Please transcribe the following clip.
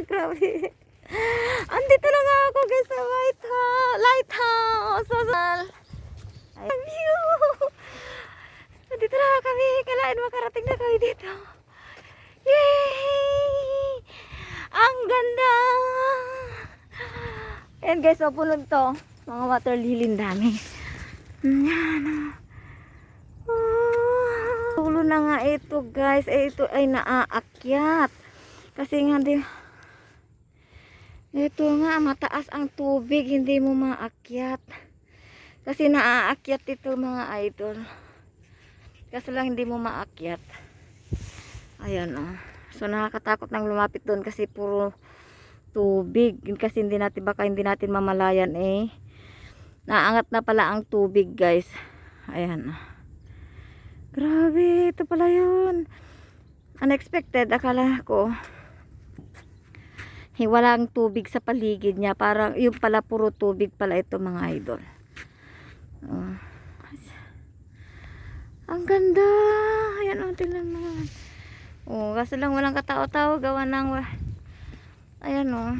Grabe. Andito na nga ako guys sa lighthouse. Ay, view. Andito na kami. Kailangan makarating na kami dito. Yay! Ang ganda! Ayan guys, so puno to. Mga water lily dami. Yan. Tulo na nga ito guys. Ito ay naaakyat. Kasi nga ito nga mataas ang tubig. Hindi mo maakyat. Kasi naaakyat ito mga idol. Kasi lang hindi mo maakyat. Ayan oh. So nakakatakot nang lumapit doon kasi puro tubig. Kasi baka hindi natin mamalayan eh. Naangat na pala ang tubig guys. Ayan. Grabe, ito pala yun. Unexpected, akala ko walang tubig sa paligid niya. Parang yung pala puro tubig pala ito mga idol. Ang ganda. Ayan o, tingnan mo. Kasi lang walang katao-tao gawa ng ayan o.